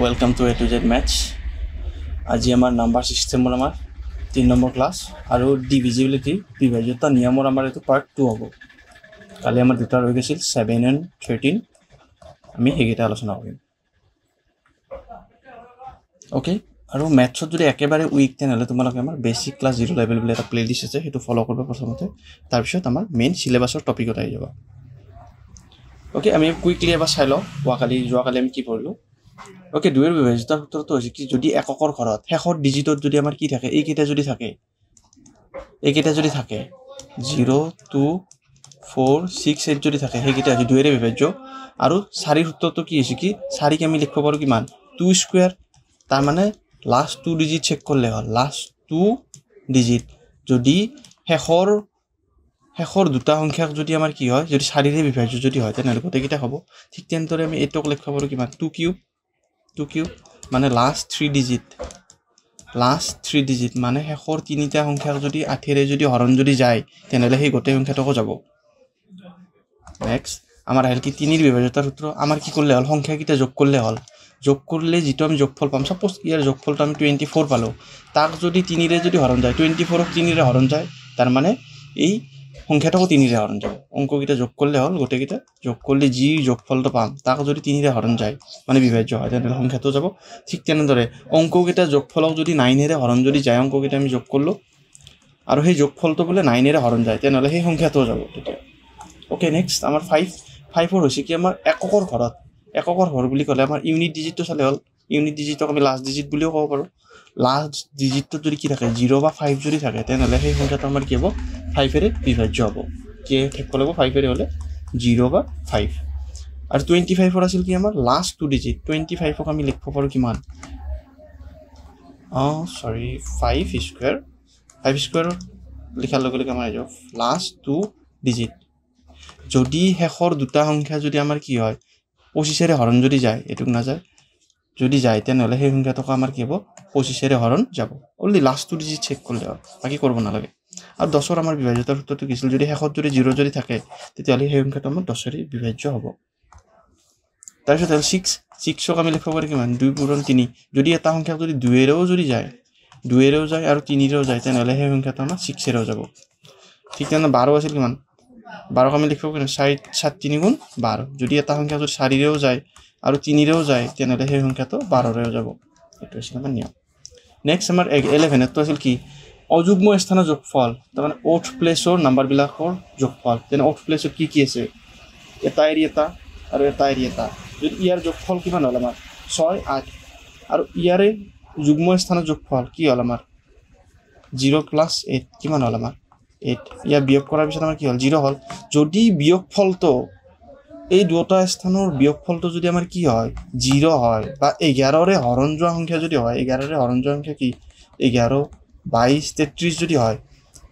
Welcome to A to Z Match. আজি আমাৰ number সিস্টেমৰ আমাৰ 3 নম্বৰ ক্লাস আৰু ডিভিজিবিলিটি বিভাজ্যতা নিয়মৰ আমাৰ এটো পাৰ্ট 2 হ'ব। কালি আমাৰ দুটা হৈ গৈছিল 7 and 13 আমি হেগিটা আলোচনা কৰিম। ওকে আৰু ম্যাথছত যদি একেবাৰে উইক তেনেহলে তোমালোকে আমাৰ বেসিক ক্লাস 0 লেভেল বুলি এটা প্লেলিস্ট আছে হেতু ফলো কৰিবা প্ৰথমতে তাৰ পিছত আমাৰ মেইন সিলেবাসৰ টপিকত আহি যাব। ওকে আমি কুইকলি এবাৰ চাই লও যোৱাকালি আমি কি পঢ়িলো। ওকে দুইৰ বিভাজ্যতাৰ সূত্ৰটো হৈছে কি যদি এককৰ ঘৰত শেষৰ ডিজিটত যদি আমাৰ কি থাকে এইকেইটা যদি থাকে 0 2 4 6 8 যদি থাকে সেইকেইটা আছে দুইৰে বিভাজ্য আৰু 4 ৰ সূত্ৰটো কি হৈছে কি 4 কে আমি লিখব পাৰো কিমান 2 স্কয়াৰ তাৰ মানে লাস্ট 2 ডিজিট চেক কৰলে হল লাস্ট 2 ডিজিট যদি শেষৰ দুটা সংখ্যাক যদি আমাৰ কি হয় যদি 4 ৰে বিভাজ্য যদি হয় তেনে গোটেইকেইটা হ'ব ঠিক তেনেদৰে আমি এটক লিখব পাৰো কিমান 2 কিউব মানে লাস্ট 3 ডিজিট মানে শেষৰ তিনিটা সংখ্যাক যদি 8 ৰে যদি হৰণ যদি যায় তেনলে সেই গোটেই সংখ্যাটক যাব। নেক্সট আমাৰ আহিল কি 3 ৰ বিভাজ্যতাৰ সূত্ৰ আমাৰ কি কৰলে হল সংখ্যাকিটা যোগ কৰলে যেটো আমি যোগফল পাম সাপোজ ইয়াৰ যোগফলটো আমি 24 পালো তাক যদি 3 ৰে যদি হৰণ যায় 24 ক 3 ৰে হৰণ যায় তাৰ মানে এই সংখ্যাটাও 3 ৰে হৰণ যাব অঙ্ককিটা যোগ কৰলে হল গোটেইকিটা যোগ কৰলে যি যোগফলটো পাম তাক যদি 3 ৰে হৰণ যায় মানে বিভাজ্য হয় তেনে সংখ্যাটো যাব ঠিক তেনেদৰে অঙ্ককিটা যোগফলক যদি 9 ৰে হৰণ যদি যায় অঙ্ককিটা আমি যোগ কৰলো আৰু সেই যোগফলটো বলে 9 ৰে হৰণ যায় তেনলে সেই সংখ্যাটো যাব তেতিয়া। ওকে নেক্সট আমাৰ 5 ৰ হৈছে কি আমাৰ এককৰ ঘৰ বুলি কলে আমাৰ ইউনিট ডিজিটটো চালে হল ইউনিট ডিজিটক আমি লাস্ট ডিজিট বুলিও ক'ব পাৰো লাস্ট ডিজিটটো যদি কি থাকে 0 বা 5 যদি থাকে তেনলে সেই সংখ্যাটো আমাৰ কি হ'ব 5 ৰে বিভাজ্য হ'ব কি থাকিব লাগিব 5 ৰে হলে 0 বা 5 আৰু 25 ৰ আছিল কি আমাৰ লাস্ট 2 ডিজিট 25 ক আমি লিখব পাৰো কিমান 5 স্কয়াৰ লিখাৰ লগে লগে আমাৰ আহিব লাস্ট 2 ডিজিট যদি শেষৰ দুটা সংখ্যা যদি আমাৰ কি হয় 25 ৰে হৰণ যদি যায় এটুক না যায় যদি যায় তেনলে সেই সংখ্যাটক আমাৰ কি হ'ব 25 ৰে হৰণ যাব অনলি লাস্ট 2 ডিজিট চেক কৰলে হয় বাকি কৰব না লাগে আৰু 10 ৰ আমাৰ বিভাজ্যতাৰ সূত্ৰটো কিছিল যদি শেষত যদি 0 যদি থাকে তেতিয়ালে সেই সংখ্যাটো আমাৰ 10 ৰে বিভাজ্য হ'ব। তাৰ পিছত 6 ক আমি লিখব পাৰো কিমান 2 পূৰণ 3 যদি এটা সংখ্যা যদি 2 ৰেও যায় আৰু 3 ৰেও যায় তেনলে সেই সংখ্যাটো আমাৰ 6 ৰেও যাব। ঠিক তেনে 12 আছিল কিমান 12 ক আমি লিখব পাৰো 7 3 গুণ 12 যদি এটা সংখ্যা যদি 4 ৰেও যায় আৰু 3 ৰেও যায় তেনলে সেই সংখ্যাটো 12 ৰেও যাব এটো আছিল আমাৰ নিয়ম। নেক্সট আমাৰ 11 এটো আছিল কি অযুগ্ম স্থানৰ যোগফল তাৰ মানে ওঠ প্লেসৰ নাম্বাৰ বিলাকৰ যোগফল তেনে ওঠ প্লেসত কি আছে এটা এৰি এটা আৰু এটা এৰি এটা যদি ইয়াৰ যোগফল কিমান হল আমাৰ 6 8 আৰু ইয়াৰে যুগ্ম স্থানৰ যোগফল কি হল আমাৰ 0 + 8 কিমান হল আমাৰ 8 ইয়া বিয়োগ কৰাৰ পিছত আমাৰ কি হল 0 হল যদি বিয়োগফলটো এই দুটা স্থানৰ বিয়োগফলটো যদি আমাৰ কি হয় 0 হয় বা 11 ৰে হৰণ যোৱা সংখ্যা যদি হয় 11 ৰে হৰণ যোৱা সংখ্যা কি 11 22 33 যদি হয়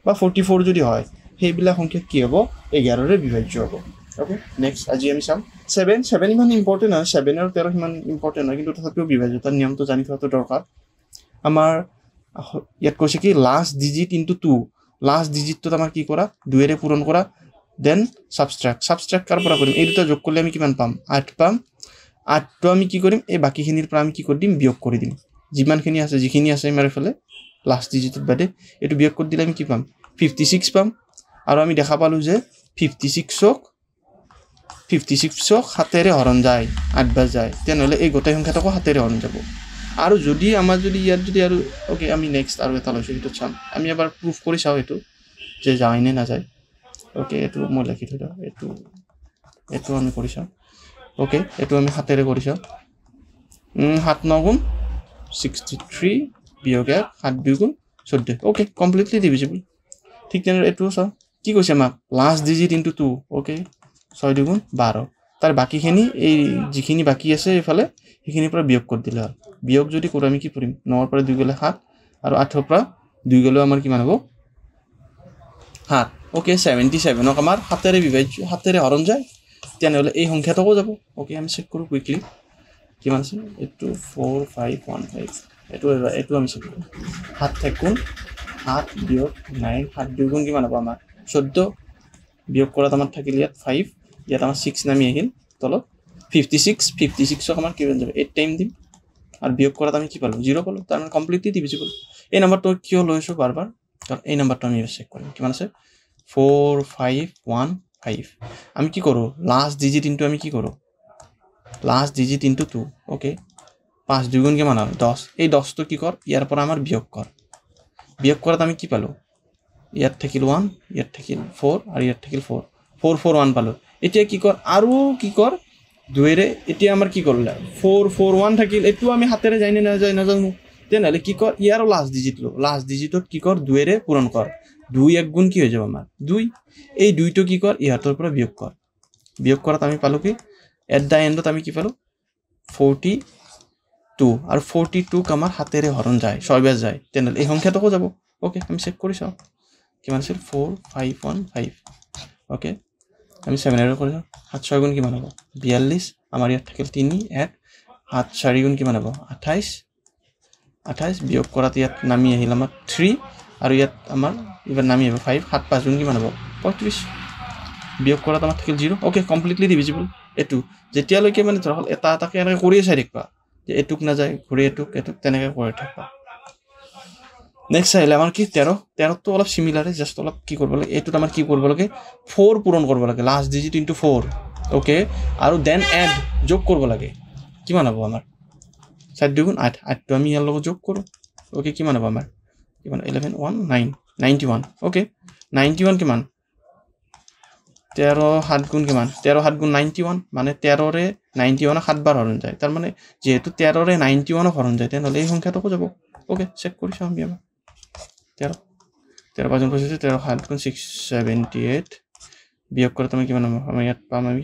বা 44 যদি হয় সেইবিলাক সংখ্যা কি হ'ব 11 ৰে বিভাজ্য হ'ব। ওকে নেক্সট আজি আমি চাম 7 ইমান ইম্পৰ্টেন্ট নহয় 7 আৰু 13 ইমান ইম্পৰ্টেন্ট নহয় কিন্তু তথাপিও বিভাজ্যতাৰ নিয়মটো জানি থোৱাটো দৰকাৰ। আমাৰ ইয়াত কৈছে কি লাস্ট ডিজিট ইনটু 2 লাস্ট ডিজিটটো আমাৰ কি কৰা 2 ৰে পূৰণ কৰা দেন সাবট্ৰাক্ট কাৰ পৰা কৰিম এই দুটা যোগ কৰলে আমি কিমান পাম 8 পাম 8 টো আমি কি কৰিম এই বাকিখিনিৰ পৰা আমি কি কৰি দিম বিয়োগ কৰি দিম যিখিনি আছে আমাৰ ফালে লাস্ট ডিজিটত বাদে এটো বিয়োগ কৰি দিলে আমি কি পাম 56 পাম আৰু আমি দেখা পালো যে 56ক 7 ৰে হৰণ যায় 8 বাৰ যায় তেনলে এই গোটেই সংখ্যাটক 7 ৰে হৰণ যাব আৰু যদি আমাৰ যদি ইয়াত যদি আৰু ওকে আমি নেক্সট আৰু এটা লৈছো এটো চাম আমি এবাৰ প্ৰুফ কৰি চাও এটো যে যায় নে না যায়। ওকে এটো মই লিখি থৈ দাও এটো আমি কৰি চাও ওকে এটো আমি 7 ৰে কৰি চাও 7 9 গুণ 63 বিয়োগ 7 2 গুণ 14 ওকে কমপ্লিটলি ডিভিজিবল। ঠিক তেনে এটো চাও কি কৈছে আমাক লাস্ট ডিজিট ইনটু 2 ওকে 6 2 গুণ 12 তাৰ বাকিখিনি এই যিখিনি বাকি আছে এফালে সেইখিনিৰ পৰা বিয়োগ কৰি দিলে হল বিয়োগ যদি কৰো আমি কি কৰিম 9 ৰ পৰা 2 গলে 7 আৰু 8 ৰ পৰা 2 গলে আমাৰ কিমান হ'ব 7 ওকে 77 ক আমাৰ 7 ৰে বিভাজ্য 7 ৰে হৰণ যায় তেনলে এই সংখ্যাটোও যাব। ওকে আমি চেক কৰো কুইকলি কিমান আছে এটো 4515 এটো আমি চেক কৰো 7 থাকুন 7 বিয়োগ 9 7 2 গুণ কিমান হ'ব আমাৰ 14 বিয়োগ কৰাত আমাৰ থাকিল ইয়াত 5 ইয়াত আমাৰ 6 নামি আহিল তলত 56 ক আমাৰ কিমান যাব 8 টাইম দিম আৰু বিয়োগ কৰাত আমি কি পালোঁ 0 পালোঁ তাৰ মানে কমপ্লিটলি ডিভিজিবল এই নাম্বাৰটো কিয় লৈছোঁ বাৰবাৰ কাৰণ এই নাম্বাৰটো আমি চেক কৰিম কিমান আছে 4515 আমি কি কৰোঁ লাষ্ট ডিজিট ইনটু আমি কি কৰোঁ লাষ্ট ডিজিট ইনটু 2 ওকে 5 2 গুণ কিমান হ'ল 10 এই 10টো কি কৰ ইয়াৰ পৰা আমাৰ বিয়োগ কৰ বিয়োগ কৰাত আমি কি পালোঁ ইয়াত থাকিল 1 ইয়াত থাকিল 4 আৰু ইয়াত থাকিল 4 4 4 1 পালোঁ এতিয়া কি কৰ আৰু কি কৰ 2ৰে এতিয়া আমাৰ কি কৰিল 4 4 1 থাকিল এটো আমি হাতেৰে যাই না নাজানো তেনেহলে কি কৰ ইয়াৰ লাষ্ট ডিজিট লো লাষ্ট ডিজিটত কি কৰ 2ৰে পূৰণ কৰ 2 এক গুণ কি হৈ যাব আমাৰ 2 এই 2টো কি কৰ ইয়াতৰ পৰা বিয়োগ কৰাত আমি পালোঁ কি এট দা এন্ডত আমি কি পালোঁ 42 আৰু 42 আমাৰ হাতেৰে হৰণ যায় 6 বাৰ যায় তেনেহলে এই সংখ্যাটোকো যাব ওকে আমি চেক কৰি চাওঁ কিমান আছিল 4515 ওকে আমি 7 এৰ কৰি চাওঁ 7 6 গুণ কিমান হ'ব 42 আমাৰ ইয়াত থাকিল 3 1 7 4 গুণ কিমান হ'ব 28 বিয়োগ কৰাত ইয়াত নামি আহিল আমাৰ 3 আৰু ইয়াত আমাৰ এবাৰ নামি আহিব 5 7 5 গুণ কিমান হ'ব 35 বিয়োগ কৰাত আমাৰ থাকিল 0 ওকে কমপ্লিটলি ডিভিজিবল এটো যেতিয়ালৈকে মানে ধৰক এটা এটাকে এনেকৈ কৰি চাই দেখবা যে এটুক না যায় ঘূৰি এটুক তেনেকৈ কৰি থাকবা নেক্সট আহিলে আমাৰ কি 13 তো অলপ সিমিলাৰ জাস্ট অলপ কি কৰিব লাগে এটুত আমাৰ কি কৰিব লাগে 4 পূৰণ কৰিব লাগে লাষ্ট ডিজিট ইনটু 4 ওকে আৰু দেন এড যোগ কৰিব লাগে কিমান হ'ব আমাৰ 4 2 গুণ 8 8 টো আমি ইয়াৰ লগত যোগ কৰোঁ ওকে কিমান হ'ব আমাৰ কিমান 11 1 9 91 ওকে 91 কিমান 13 7 গুণ কিমান 13 7 গুণ 91 মানে 13 ৰে 91 7 বাৰ হৰণ যায় তাৰ মানে যেহেতু 13 ৰে 91 হৰণ যায় তেনেহলে এই সংখ্যাটোকো যাব ওকে চেক কৰি চাওঁ আমি এবাৰ 13 5 পঁচিছ 13 7 গুণ 678 বিয়োগ কৰাত আমি কিমান আমাৰ ইয়াত পাম আমি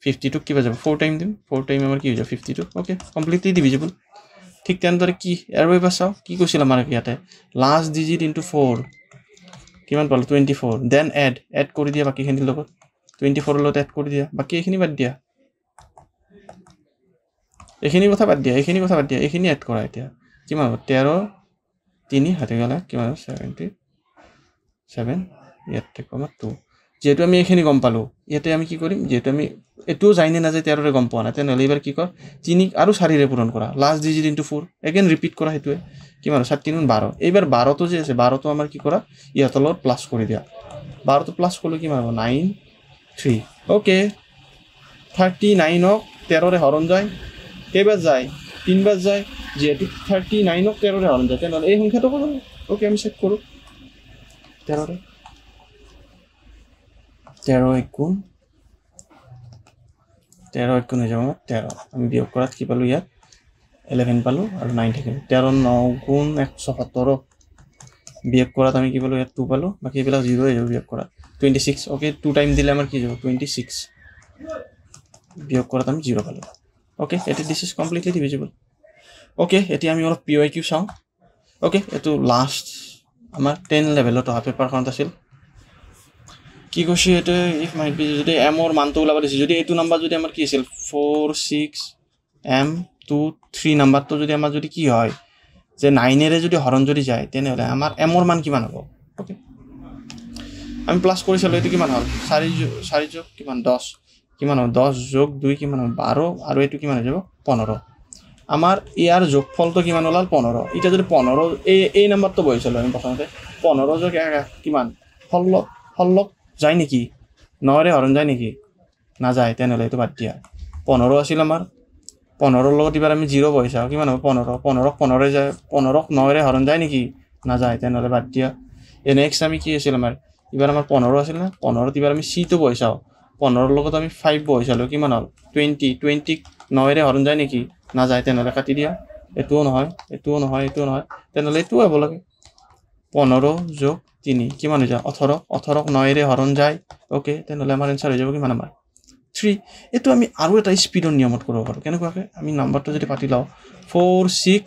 52 কিবা যাব 4 টাইম দিম 4 টাইম আমাৰ কি হৈ যাব 52 ওকে কমপ্লিটলি ডিভিজিবল ঠিক তেনেদৰে কি আৰু এবাৰ চাওঁ কি কৈছিল আমাৰ ইয়াতে লাষ্ট ডিজিট ইনটু 4 কিমান পালোঁ 24 দেন এড কৰি দিয়া বাকীখিনিৰ লগত 24 ৰ লগত এড কৰি দিয়া বাকী এইখিনি বাদ দিয়া এইখিনি কথা বাদ দিয়া এইখিনি এড কৰা এতিয়া কিমান হ'ব 13 3 হাতে গ'লে কিমান 77 ইয়াত থাকিব 2 যেহেতু আমি এইখিনি গম পালোঁ ইয়াতে আমি কি কৰিম যেহেতু আমি এটোও যায় নে নাযায় 13 ৰে গম পোৱা নাই তেনেহ'লে এইবাৰ কি কৰ 3 আৰু 4 ৰে পূৰণ কৰা last digit into 4 again repeat কৰা সেইটোৱে কিমান 7 3 12 এইবাৰ 12 টো যে আছে 12 টো আমাৰ কি কৰা ইয়াতৰ লগত প্লাছ কৰি দিয়া 12 টো প্লাছ কৰিলে কিমান হ'ব 9 3 ওকে 39 ক 13 ৰে হৰণ যায় কেইবাৰ যায় 3 বাৰ যায় যেহেতু 39 ক 13 ৰে হৰণ যায় তেনেহ'লে এই সংখ্যাটো হ'ব ওকে আমি চেক কৰোঁ 13 ৰে 13 এক গুণ হৈ যাব 13 আমি বিয়োগ কৰাত কি পালোঁ ইয়াত 11 পালোঁ আৰু 9 থাকিল 13 9 গুণ 117 বিয়োগ কৰাত আমি কি পালোঁ ইয়াত 2 পালোঁ বাকী এইবিলাক 0 হৈ যাব বিয়োগ কৰাত 26 ওকে 2 টাইম দিলে আমাৰ কি যাব 26 বিয়োগ কৰাত আমি 0 পালোঁ ওকে এটা this is completely divisible okay এতিয়া আমি অলপ PYQ চাওঁ ওকে এটো লাষ্ট আমাৰ 10 লেভেলত অহা পেপাৰখনত আছিল কি কৈছে এটা ইফ মাইট বি যদি m ৰ মানটো ওলাব দিছে যদি এইটো নাম্বাৰ যদি আমাৰ কি আছিল 4 6 m 2 3 নাম্বাৰটো যদি আমাৰ যদি কি হয় যে 9 এৰে যদি হৰণ যদি যায় তেনেহলে আমাৰ m ৰ মান কিমান হ'ব ওকে আমি প্লাস কৰিছিল এটো কিমান হ'ল 4 যোগ কিমান 10 কিমান হ'ব 10 যোগ 2 কিমান হ'ব 12 আৰু এটো কিমান হৈ যাব 15 আমাৰ ইয়াৰ যোগফলটো কিমান ওলাল 15 এটা যদি 15 এই নাম্বাৰটো বহিছিল আমি প্ৰথমতে 15 যোগ কিমান 16 যায় নেকি 9 ৰে হৰণ যায় নেকি না যায় তেনেহলে এটো বাদ দিয়া 15 আছিল আমাৰ 15 ৰ লগত এবাৰ আমি 0 বহিছাও কিমান হ'ব 15 15 ৰে যায় 15 9 ৰে হৰণ যায় নেকি না যায় তেনেহলে বাদ দিয়া এ নেক্সট আমি কি আছিল আমাৰ এবাৰ আমাৰ 15 আছিল না 15 ত এবাৰ আমি c টো বহিছাও 15 ৰ লগত আমি 5 বহিছালো কিমান হ'ল 20 9 ৰে হৰণ যায় নেকি না যায় তেনেহলে কাটি দিয়া এটোও নহয় তেনেহলে এটো হ'ব লাগে 15 যোগ 3 কিমান হৈ যায় 18 9 ৰে হৰণ যায় ওকে তেনেহলে আমাৰ आंसर হৈ যাব কিমান আমাৰ 3 এটো আমি আৰু এটা স্পিডৰ নিয়মত কৰিব পাৰো কেনেকুৱাকে আমি নাম্বাৰটো যদি পাতি লাও 4 6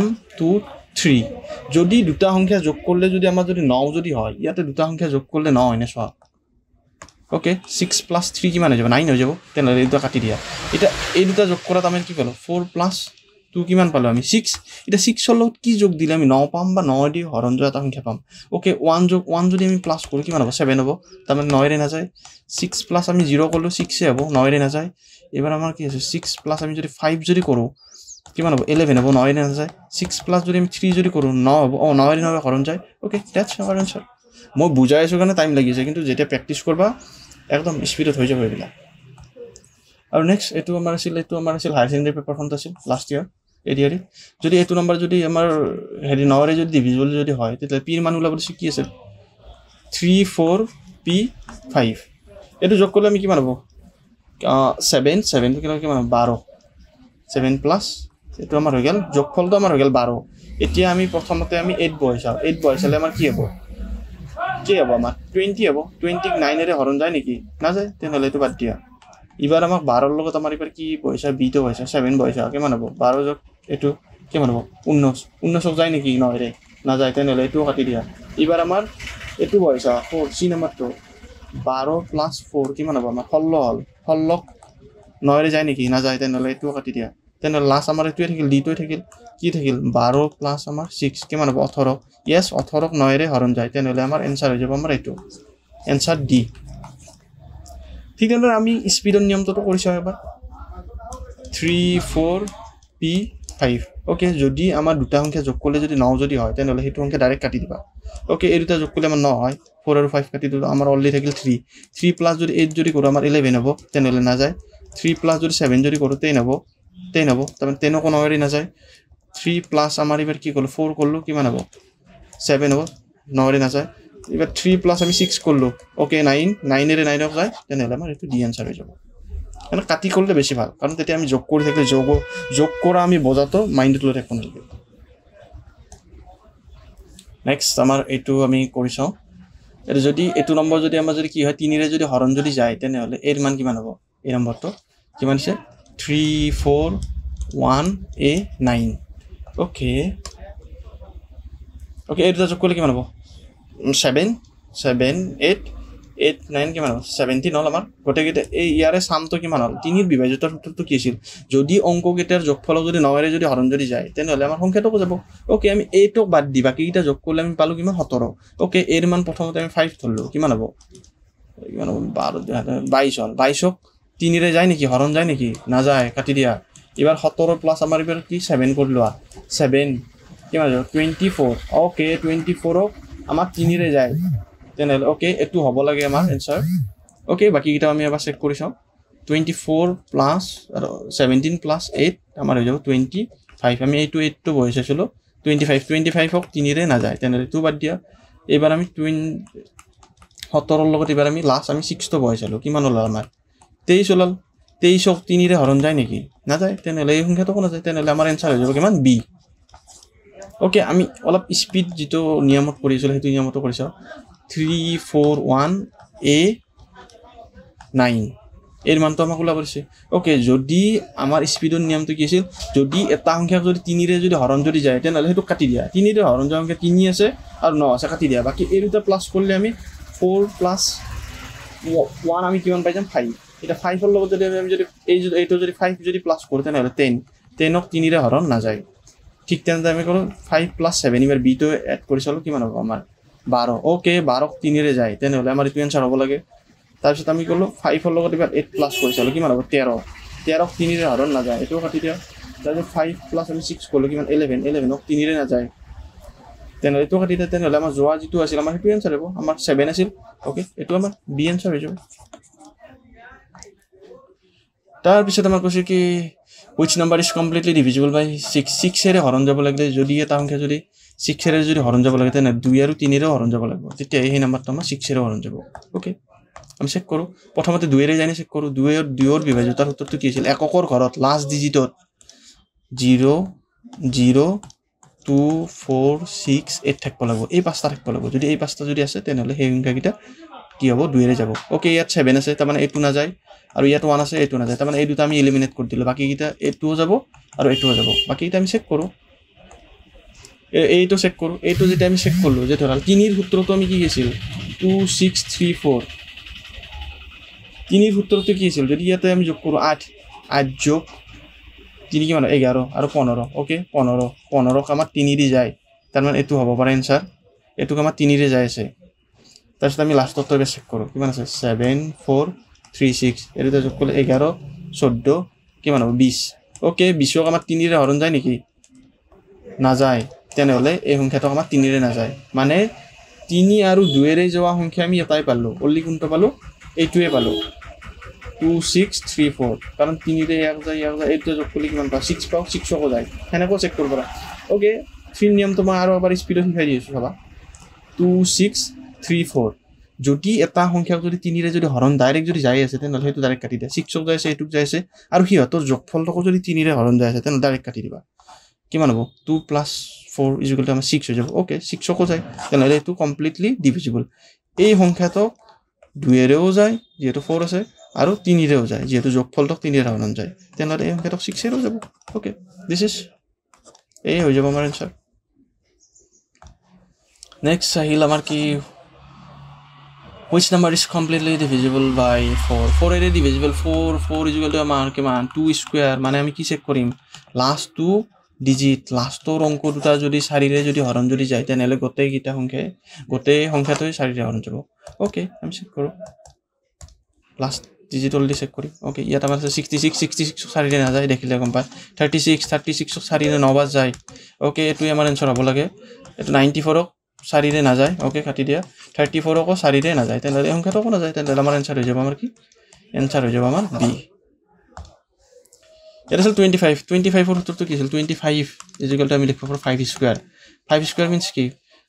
m 2 3 যদি দুটা সংখ্যা যোগ করলে যদি আমাৰ যদি 9 যদি হয় ইয়াতে দুটা সংখ্যা যোগ করলে 9 হয় না সব ওকে 6 plus 3 কিমান হৈ যাব 9 হৈ যাব তেনেহলে এটা কাটি দিয়া এটা এই দুটা যোগ কৰাত আমি কি পালো 4 plus 2 কিমান পালো আমি 6 এটা 6 ৰ লগত কি যোগ দিলে আমি 9 পাম বা 9 দি হৰণ যোৱা এটা সংখ্যা পাম ওকে 1 যোগ 1 যদি আমি প্লাস কৰো কিমান হ'ব 7 হ'ব তাৰ মানে 9 ৰে না যায় 6 প্লাস আমি 0 কৰলো 6 এ হ'ব 9 ৰে না যায় এবাৰ আমাৰ কি আছে 6 প্লাস আমি যদি 5 যদি কৰো কিমান হ'ব 11 হ'ব 9 নাযায় 6 প্লাছ যদি আমি 3 যদি কৰোঁ 9 হ'ব 9 হৰণ যায় ওকে দ্যাটছ আৱাৰ এনসাৰ মই বুজাই আছোঁ কাৰণে টাইম লাগিছে কিন্তু যেতিয়া প্ৰেক্টিছ কৰবা একদম স্পীডত হৈ যাব এইবিলাক আৰু নেক্সট এইটো আমাৰ আছিল হায়াৰ ছেকেণ্ডাৰী পেপাৰখন আছিল লাষ্ট ইয়াৰ এডিআৰই যদি এইটো নম্বৰ যদি আমাৰ হেৰি 9ৰে যদি ডিভিজিবল যদি হয় তেতিয়া পিৰ মান ওলাবলৈ কি আছে 3 4 p 5 এইটো যোগ কৰিলে আমি কিমান হ'ব 7 কিমান হ'ব 12 7 প্লাছ এইটো আমাৰ হৈ গ'ল যোগফলটো আমাৰ হৈ গ'ল 12 এতিয়া আমি প্ৰথমতে আমি 8 বহাইছালে আমাৰ কি হ'ব আমাৰ 20 হ'ব 20ক 9ৰে হৰণ যায় নেকি নাযায় তেনেহ'লে এইটো বাদ দিয়া এবাৰ আমাক 12ৰ লগত আমাৰ এবাৰ কি বহাইছা b টো বহাইছা 7 বহাইছা কিমান হ'ব 12 যোগ এইটো কিমান হ'ব 19ক যায় নেকি 9ৰে নাযায় তেনেহ'লে এইটোও কাটি দিয়া এবাৰ আমাৰ এইটো বহাইছা 4 c নম্বৰটো 12 প্লাছ 4 কিমান হ'ব আমাৰ 16 হ'ল 16ক 9ৰে যায় নেকি নাযায় তেনেহ'লে এইটোও কাটি দিয়া তেনেহ'লে লাষ্ট আমাৰ এইটোৱে থাকিল ডিটোৱে থাকিল কি থাকিল 12 প্লাছ আমাৰ 6 কিমান হ'ব 18 ইয়েছ 18ক 9ৰে হৰণ যায় তেনেহ'লে আমাৰ এনসাৰ হৈ যাব আমাৰ এইটো এনসাৰ ডি ঠিক তেনেদৰে আমি স্পীডৰ নিয়মটো কৰিছোঁ এবাৰ 3 4 p 5 ওকে যদি আমাৰ দুটা সংখ্যা যোগ কৰিলে যদি 9 যদি হয় তেনেহ'লে সেইটো সংখ্যা ডাইৰেক্ট কাটি দিবা ওকে এই দুটা যোগ কৰিলে আমাৰ 9 হয় 4 আৰু 5 কাটি দিলোঁ আমাৰ অলৰেডি থাকিল 3 প্লাছ যদি 8 যদি কৰোঁ আমাৰ 11 হ'ব তেনেহ'লে নাযায় 3 প্লাছ যদি 7 যদি কৰোঁ 10 হ'ব তাৰমানে 10ক 9ৰে নাযায় 3 প্লাছ আমাৰ এবাৰ কি কৰিলোঁ 4 কৰিলোঁ কিমান হ'ব 7 হ'ব 9ৰে নাযায় এবাৰ 3 প্লাছ আমি 6 কৰিলোঁ ওকে 9ৰে 9ক যায় তেনেহ'লে আমাৰ এইটো ডি এনসাৰ হৈ যাব মানে কাটি কৰিলে বেছি ভাল কাৰণ তেতিয়া আমি যোগ কৰি থাকিলে যোগ কৰা আমি বজাটো মাইণ্ডত লৈ থাকিব নালাগে নেক্সট আমাৰ এইটো আমি কৰি চাওঁ এইটো যদি এইটো নম্বৰ যদি আমাৰ যদি কি হয় 3ৰে যদি হৰণ যদি যায় তেনেহ'লে এৰ মান কিমান হ'ব এই নম্বৰটো কিমান আছে 3 4 1 a 9 ওকে এই দুটা যোগ কৰিলে কিমান হ'ব 7 8 9 কিমান হ'ল 17 হ'ল আমাৰ গোটেইকেইটা এই ইয়াৰে চামটো কিমান হ'ল 3ৰ বিভাজ্যতাৰ সূত্ৰটো কি আছিল যদি অংককেইটাৰ যোগফলক যদি 9ৰে যদি হৰণ যদি যায় তেনেহ'লে আমাৰ সংখ্যাটো যাব ওকে আমি এইটোক বাদ দি বাকীকেইটা যোগ কৰিলে আমি পালোঁ কিমান 17 ওকে এৰ মান প্ৰথমতে আমি 5 ধৰিলোঁ কিমান হ'ব 22 হ'ল 22ক 3ৰে যায় নেকি হৰণ যায় নেকি নাযায় কাটি দিয়া এবাৰ 17 প্লাছ আমাৰ এবাৰ কি 7 কৰি লোৱা 7 কিমান হ'ব 24 ওকে 24ক আমাৰ 3ৰে যায় তেনেহ'লে ওকে এইটো হ'ব লাগে আমাৰ এনসাৰ ওকে বাকীকেইটা আমি এবাৰ চেক কৰি চাওঁ 24 প্লাছ আৰু 17 প্লাছ 8 আমাৰ হৈ যাব 25 আমি এইটো 8টো বহি চাইছিলোঁ 25ক 3ৰে নাযায় তেনেহ'লে এইটো বাদ দিয়া এইবাৰ আমি 17ৰ লগত এইবাৰ আমি লাষ্ট আমি 6টো বহি চালোঁ কিমান ওলাল আমাৰ 23 ওলাল 23ক 3ৰে হৰণ যায় নেকি নাযায় তেনেহ'লে এই সংখ্যাটো নাযায় তেনেহ'লে আমাৰ এনসাৰ হৈ যাব কিমান বি ওকে আমি অলপ স্পীড যিটো নিয়মত কৰিছিলোঁ সেইটো নিয়মতো কৰি চাওঁ 3 4 1 a 9 এৰ মানটো আমাক ওলা কৰিছে ওকে যদি আমাৰ স্পীডৰ নিয়মটো কি আছিল যদি এটা সংখ্যাক যদি 3ৰে যদি হৰণ যদি যায় তেনেহ'লে সেইটো কাটি দিয়া 3ৰে হৰণ যোৱা সংখ্যা 3 আছে আৰু 9 আছে কাটি দিয়া বাকি এই দুটা প্লাছ কৰিলে আমি 4 প্লাছ 1 আমি কিমান পাই যাম 5 এটা 5 ৰ লগত যদি আমি যদি এইটো যদি 5 যদি প্লাছ কৰোঁ তেনেহ'লে 10ক 3ৰে হৰণ নাযায় ঠিক তেনেদৰে আমি কৰোঁ 5 প্লাছ 7 এবাৰ b টো এড কৰি চালোঁ কিমান হ'ব আমাৰ 12 ওকে 12ক 3ৰে যায় তেনেহ'লে আমাৰ এইটো এনসাৰ হ'ব লাগে তাৰপিছত আমি ক'লোঁ 5ৰ লগত এবাৰ 8 প্লাছ কৰি চালোঁ কিমান হ'ব 13ক 3ৰে হৰণ নাযায় এইটোও কাটি দিয়া তাৰপিছত 5 প্লাছ আমি 6 ক'লোঁ কিমান 11ক 3ৰে নাযায় তেনেহ'লে এইটো কাটি দিয়া তেনেহ'লে আমাৰ যোৱা যিটো আছিল আমাৰ সেইটো এনসাৰ হ'ব আমাৰ 7 আছিল ওকে এইটো আমাৰ বি এনসাৰ হৈ যাব তাৰপিছত আমাৰ কৈছে কি which number is completely divisible by 6 এৰে হৰণ যাব লাগিলে যদি এটা সংখ্যা যদি 6 এৰে যদি হৰণ যাব লাগে তেনে 2 আৰু 3 এৰে হৰণ যাব লাগিব তেতিয়া এই নম্বৰটো আমাৰ 6 এৰে হৰণ যাব ওকে আমি চেক কৰোঁ প্ৰথমতে 2 এৰে যায়নে চেক কৰোঁ 2ৰ বিভাজ্যতাৰ সূত্ৰটো কি আছিল এককৰ ঘৰত লাষ্ট ডিজিটত 0 0 2 4 6 8 থাকিব লাগিব এই পাঁচটা থাকিব লাগিব যদি এই পাঁচটা যদি আছে তেনেহ'লে সেই সংখ্যাকেইটা কি হ'ব 2 এৰে যাব ওকে ইয়াত 7 আছে তাৰমানে এইটো নাযায় আৰু ইয়াত 1 আছে এইটো নাযায় তাৰমানে এই দুটা আমি এলিমিনেট কৰি দিলোঁ বাকীকেইটা এইটোও যাব আৰু এইটোও যাব বাকীকেইটা আমি চেক কৰোঁ এইটো চেক কৰোঁ এইটো যেতিয়া আমি চেক কৰিলোঁ যে ধৰা 3ৰ সূত্ৰটো আমি কি আছিল 2 6 3 4 3ৰ সূত্ৰটো কি আছিল যদি ইয়াতে আমি যোগ কৰোঁ 8 যোগ 3 কিমান 11 আৰু 15 ওকে 15ক আমাৰ 3 দি যায় তাৰমানে এইটো হ'ব পাৰে এনসাৰ এইটোক আমাৰ 3 ৰে যায় আছে তাৰপিছত আমি লাষ্টটো এবাৰ চেক কৰোঁ কিমান আছে 7 4 3 6 এই দুটা যোগ কৰিলে 11 14 কিমান হ'ব 20 ওকে 20ক আমাৰ 3ৰে হৰণ যায় নেকি নাযায় তেনেহলে এই সংখ্যাটো আমাৰ 3ৰে নাযায় মানে 3 আৰু 2ৰে যোৱা সংখ্যা আমি এটাই পালো অনলি কোনটো পালো এইটোৱে পালো 2 6 3 4 কাৰণ 3ৰে এক যায় এইটো যোগ কৰিলে কিমান পাও 6 পাও 6ক যায় হেনেকৈ চেক কৰিব পাৰা ওকে 3 নিয়মটো মই আৰু এবাৰ স্পিডত শিকাই দিছো চাবা 2 6 3 4 যদি এটা সংখ্যাক যদি 3ৰে যদি হৰণ ডাইৰেক্ট যদি যাই আছে তেনহলে হেতু ডাইৰেক্ট কাটি দিয়া 6ক যাইছে এটুক যাইছে আৰু হিহতৰ যোগফলটো যদি 3ৰে হৰণ যাই আছে তেনহলে ডাইৰেক্ট কাটি দিবা কিমান হ'ব 2 + 4 = আমাৰ 6 হৈ যাব ওকে 6ক যায় তেনহলে এটো কমপ্লিটলি ডিভিজিবল এই সংখ্যাটো 2ৰেও যায় যেহেতু 4 আছে আৰু 3ৰেও যায় যেহেতু যোগফলটো 3ৰে হৰণ যায় তেনহলে এই সংখ্যাটো 6ৰেও যাব ওকে দিস ইজ এই হৈ যাব আমাৰ আনসাৰ নেক্সট আহিল আমাৰ কি which number is completely divisible by 4 4 ৰে divisible 4 = আমাৰ কিমান 2 স্কয়াৰ মানে আমি কি চেক কৰিম লাস্ট 2 ডিজিট লাস্টৰ অংক দুটা যদি 4ৰে যদি হৰণ যদি যায় তেনহলে গোটেই কিটা সংখ্যাটোই 4ৰে হৰণ যাব ওকে আমি চেক কৰো লাস্ট ডিজিট অলৰেডি চেক কৰিম ওকে ইয়াত আমাৰ 66 4ৰে নাযায় দেখিলে গম পায় 36 4ৰে 9 বাৰ যায় ওকে এটো আমাৰ আনসাৰ হ'ব লাগে এটো 94ক 4ৰে নাযায় ওকে কাটি দিয়া 34কো 4ৰে নাযায় তেনহলে সংখ্যাটো কোন নাযায় তেনহলে আমাৰ আনসাৰ হৈ যাব আমাৰ কি আনসাৰ হৈ যাব আমাৰ বি এটা আছিল 25 ৰ উত্তৰটো কি আছিল 25 আমি লিখব পাৰো 5 স্কয়াৰ 5 স্কয়াৰ মিন্স কি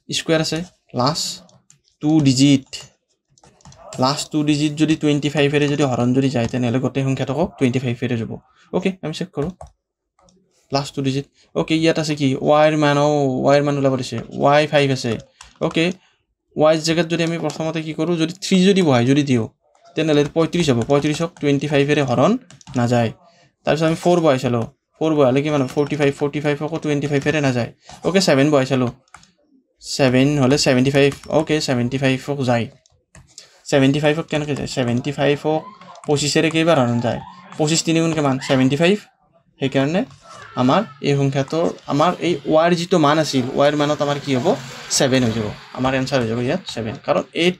স্কয়াৰ আছে লাস্ট 2 ডিজিট যদি 25 এৰে যদি হৰণ যদি যায় তেনহলে গোটেই সংখ্যাটো 25 এৰে যাব ওকে আমি চেক কৰো লাস্ট 2 ডিজিট ওকে ইয়াত আছে কি y ৰ মান ওলাব দিছে y 5 আছে ওকে y জায়গাত যদি আমি প্ৰথমতে কি কৰো যদি 3 যদি বহাই যদি দিও তেনহলে 35 হ'ব 35ক 25 এৰে হৰণ না যায় তাৰপিছত আমি 4 বহাইছালো 4 বহালে কি মানে 45ক 25 এৰে না যায় ওকে 7 বহাইছালো 7 হলে 75 ওকে 75ক যায় 75ক কেনেকৈ যায় 75ক 25 এৰে কেইবাৰ হৰণ যায় 25 3 গুণ কিমান 75 সেই কাৰণে আমাৰ এই সংখ্যাটোৰ আমাৰ এই y ৰ যিটো মান আছিল y ৰ মানত আমাৰ কি হ'ব 7 হৈ যাব আমাৰ আনসাৰ হৈ যাব ইয়াত 7 কাৰণ 8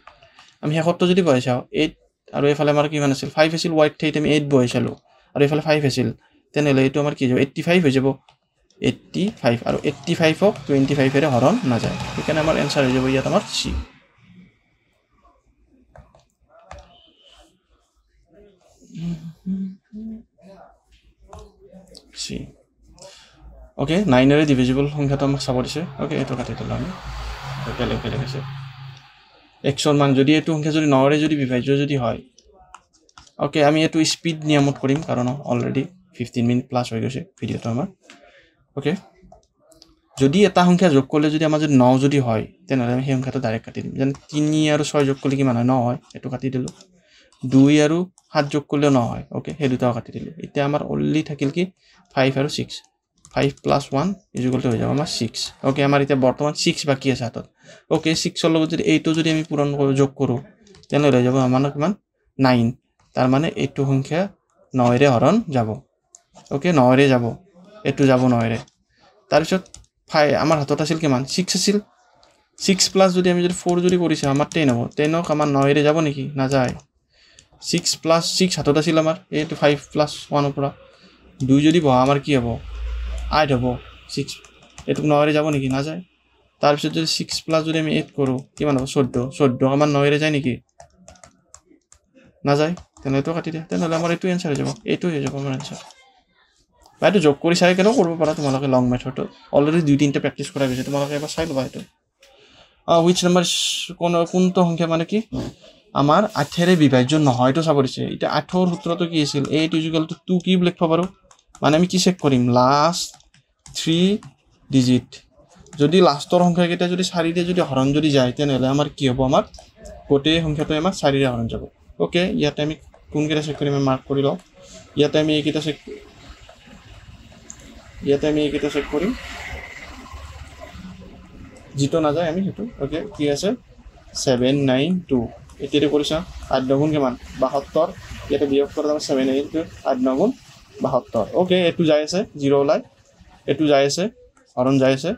আমি হেকটো যদি বহাইছাও 8 আৰু এফালে আমাৰ কি মান আছিল 5 আছিল y ঠাইত আমি 8 বহাইছালো আৰু এফালে 5 আছিল তেনহলে এটো আমাৰ কি যাব 85 হৈ যাব 85 আৰু 85ক 25 এৰে হৰণ না যায় সেইকাৰণে আমাৰ আনসাৰ হৈ যাব ইয়াত আমাৰ সি ওকে 9 এৰে ডিভিজিবল সংখ্যাটো আমাক চাব দিছে ওকে এটো কাটি দিলা আমি বেলেগ আছে x ৰ মান যদি এটো সংখ্যা যদি 9 এৰে যদি বিভাজ্য যদি হয় ওকে আমি এটো স্পিড নিয়মত কৰিম কাৰণ অলৰেডি 15 মিনিট প্লাস হৈ গৈছে ভিডিওটো আমাৰ ওকে যদি এটা সংখ্যা যোগ কৰিলে যদি আমাৰ যদি 9 যদি হয় তেনহলে আমি সেই সংখ্যাটো ডাইৰেক্ট কাটি দিম যেন 3 আৰু 6 যোগ কৰিলে কিমান হয় 9 হয় এটো কাটি দিলো 2 আৰু 7 যোগ কৰিলে 9 হয় ওকে সেই দুটাও কাটি দিলো এতিয়া আমাৰ অনলি থাকিল কি 5 আৰু 6 5 + 1 = হৈ যাব আমাৰ 6 ওকে আমাৰ এতিয়া বৰ্তমান 6 বাকি আছে হাতত ওকে 6 ৰ লগত যদি এইটো যদি আমি পূৰণ কৰি যোগ কৰো তেনহলে হৈ যাব আমাৰ কিমান 9 তাৰ মানে এইটো সংখ্যা 9 এৰে হৰণ যাব ওকে 9 এৰে যাব এটো যাব 9 এৰে তাৰ পিছত আমাৰ হাতত আছিল কিমান 6 আছিল 6 প্লাস যদি আমি যদি 4 যদি কৰিছে আমাৰ 10 হ'ব 10ক আমাৰ 9 এৰে যাব নেকি না যায় 6 + 6 হাতত আছিল আমাৰ এইটো 5 + 1 ৰ পৰা 2 যদি বহা আমাৰ কি হ'ব 8 হ'ব 6 এটো 9 এৰে যাব নেকি না যায় তাৰ পিছত যদি 6 প্লাস যদি আমি 8 কৰো কিমান হ'ব 14 আমাৰ 9 এৰে যায় নেকি না যায় তেনে তো কাটি দিয়া তেনহলে আমাৰ এটো আনসাৰ হৈ যাব এটো হৈ যাব আমাৰ আনসাৰ বাইটো যোগ কৰি চাই কেনে কৰিব পাৰা তোমালোকে লং মেথডটো অলৰেডি 2-3টা প্ৰেক্টিস কৰা গৈছে তোমালোকে এবাৰ চাই লবা এটো which number কোনটো সংখ্যা মানে কি আমাৰ 8 এৰে বিভাজ্য নহয় তো চাব দিছে এটা 8 ৰ সূত্ৰটো কি আছিল 8 = 2 কি লিখব পাৰো মানে আমি কি চেক কৰিম লাস্ট 3 ডিজিট যদি লাস্টৰ সংখ্যা কেইটা যদি 4 ৰে যদি হৰণ যদি যায় তেনহলে আমাৰ কি হ'ব আমাৰ গোটেই সংখ্যাটো আমাৰ 4 ৰে হৰণ যাব ওকে ইয়াতে আমি কোন কেইটা চেক কৰিম মাৰ্ক কৰি লও ইয়াতে আমি এইকেইটা চেক কৰিম যেটো না যায় আমি হেতু ওকে কি আছে 792 এতিৰে কৰিছা 8 গুণ কিমান 72 ইয়াতে বিয়োগ কৰা আমাৰ 792 8 গুণ 72 ওকে এটো যায় আছে 0 ওলাই এটো যায় আছে হৰণ যায় আছে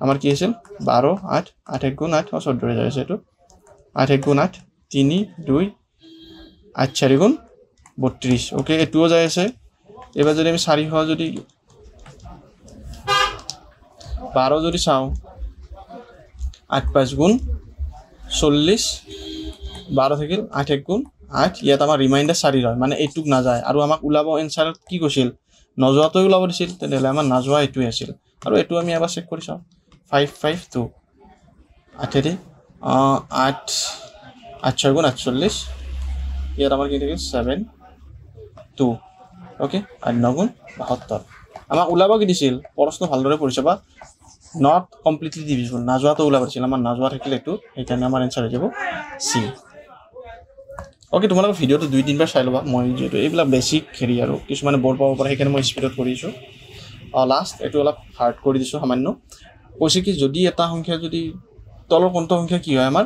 আমাৰ কি আছিল 12 8 8 গুণ 8 14 যায় আছে এটো 8 গুণ 8 3 2 8 4 গুণ 32 ওকে এটোও যায় আছে এবার যদি আমি 400 যদি 12 যদি চাওঁ 8 5 গুণ 40 12 থাকিল 8 1 গুণ 8 ইয়াত আমাৰ ৰিমাইণ্ডাৰ 4 হয় মানে এইটুক নাযায় আৰু আমাক ওলাব এনসাৰ কি কৈছিল নজোৱাটো ওলাব দিছিল তেনেহ'লে আমাৰ নাজোৱা এইটোৱে আছিল আৰু এইটো আমি এবাৰ চেক কৰি চাওঁ 552 8 8 8 6 গুণ 48 ইয়াত আমাৰ কি থাকিল 7 2 ওকে 8 9 গুণ 72 আমাক ওলাব কি দিছিল প্ৰশ্ন ভালদৰে পঢ়ি চাবা নট কমপ্লিটলি ডিভিজিবল নাজোৱাটো ওলাব দিছিল আমাৰ নাজোৱা থাকিল এইটো সেইকাৰণে আমাৰ এনসাৰ হৈ যাব সি ওকে তোমালোকৰ ভিডিঅ'টো 2-3 বাৰ চাই ল'বা মই যেটো এইবিলাক বেসিক হেৰি আৰু কিছুমানে বৰ পাব পাৰে সেইকাৰণে মই স্পিডত কৰিছো লাষ্ট এইটো অলপ হাৰ্ড কৰি দিছো সামান্য কৈছে কি যদি এটা সংখ্যা যদি তলৰ কোনটো সংখ্যা কি হয় আমাৰ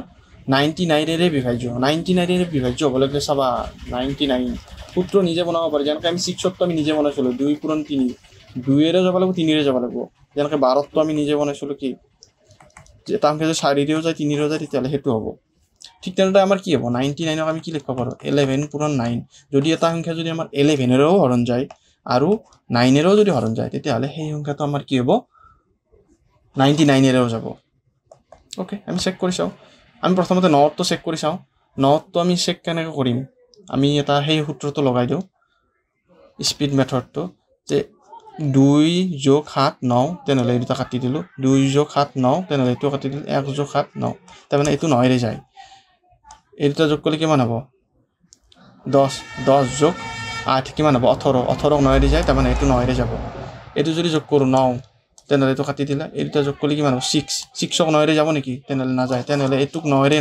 99 এৰে বিভাজ্য 99 এৰে বিভাজ্য হ'ব লাগিলে চাবা 99 সূত্ৰ নিজে বনাব পাৰি যেনেকৈ আমি 6 ত আমি নিজে বনাইছিলো 2 * 3 2 এৰে যাব লাগিব 3 এৰে যাব লাগিব যেনেকৈ 12 ত আমি নিজে বনাইছিলো কি যে এটা সংখ্যা যদি 4 এৰেও যায় 3 এৰেও যায় তেতিয়ালে হেতু হ'ব ঠিক তেনেদৰে আমাৰ কি হ'ব 99ক আমি কি লিখিব পাৰো 11 * 9 যদি এটা সংখ্যা যদি আমাৰ 11 এৰেও হৰণ যায় আৰু 9 এৰেও যদি হৰণ যায় তেতিয়ালে সেই সংখ্যাটো আমাৰ কি হ'ব 99 এৰেও যাব ওকে আমি চেক কৰি চাও আমি প্ৰথমতে 9 টো চেক কৰি চাও 9 টো আমি চেক কেনেকৈ কৰিম আমি এটা সেই সূত্ৰটো লগাই দিও স্পিড মেথডটো যে 2 + 7 9 তেনেহ'লে এটা কাটি দিলো 2 + 7 9 তেনেহ'লে এইটো কাটি দিলো 1 + 7 9 তাৰমানে এইটো 9 এৰে যায় এইটা যোগ কৰিলে কিমান হ'ব 10 10 + 8 কিমান হ'ব 18 18 ক 9 এৰে যায় তাৰমানে এইটো 9 এৰে যাব এইটো যদি যোগ কৰো 9 তেনেহ'লে এইটো কাটি দিলা এইটা যোগ কৰিলে কিমান হ'ব 6 6 ক 9 এৰে যাব নেকি তেনেহ'লে নাযায় তেনেহ'লে এইটোক 9 এৰে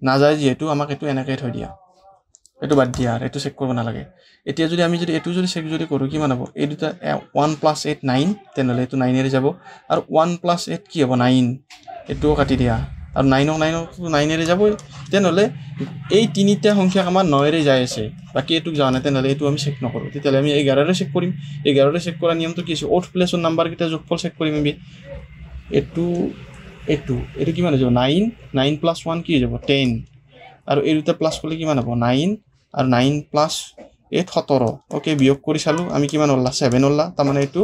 নাযায় যেহেতু আমাক এইটো এনেকৈ থৈ দিয়া এইটো বাদ দিয়া আৰু এইটো চেক কৰিব নালাগে এতিয়া যদি আমি যদি এইটো যদি চেক যদি কৰো কিমান হ'ব এই দুটা 1 + 8 9 তেনেহ'লে এইটো 9 এৰে যাব আৰু 1 + 8 কি হ'ব 9 এইটোও কাটি দিয়া আৰু 9 ক 9 এৰে যাব তেনেহ'লে এই তিনিটা সংখ্যা আমাৰ 9 এৰে যায় আছে বাকি এইটোক যোৱা নাই তেনেহ'লে এইটো আমি চেক নকৰো তেতিয়ালে আমি 11 এৰে চেক কৰিম 11 এৰে চেক কৰা নিয়মটো কি আছে ওঠ প্লেছৰ নাম্বাৰ কিটা যোগফল চেক কৰিম আমি এইটো কিমান হৈ যাব 9 9 + 1 কি হৈ যাব 10 আৰু এই দুটা প্লাস কৰিলে কিমান হ'ব 9 আৰু 9 + 8 17 ওকে বিয়োগ কৰি চালো আমি কিমান হলা 7 হলা তাৰমানে এইটো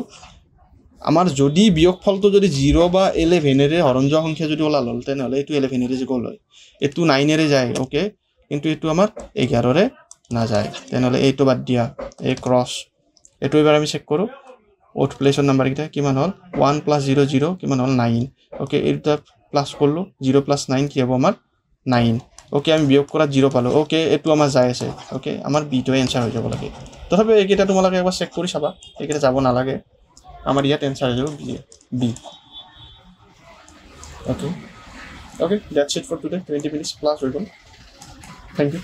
আমাৰ যদি বিয়োগফলটো যদি 0 বা 11 এৰে হৰণ যোৱা সংখ্যা যদি ওলাল হল তেনেহ'লে এইটো 11 এৰে গ'ল হয় এইটো 9 এৰে যায় ওকে কিন্তু এইটো আমাৰ 11 এৰে না যায় তেনেহ'লে এইটো বাদ দিয়া এই ক্ৰস এইটো এবাৰ আমি চেক কৰো ওঠ প্লেছৰ নাম্বাৰ কিটা কিমান হল 1 + 0 0 কিমান হল 9 ওকে এইটা প্লাস করলো 0 + 9 কি হ'ব আমাৰ 9 ওকে আমি বিয়োগ কৰা 0 পালো ওকে এটো আমাৰ যায় আছে ওকে আমাৰ বি টো এনসাৰ হৈ যাব লাগে তথাপি এইকেইটা তোমালোকে একবাৰ চেক কৰি চাবা এইকেইটা যাব নালাগে আমাৰ ইয়াত এনসাৰ হৈ যাব B okay that's it for today 20 minutes class হৈ গ'ল থ্যাংক ইউ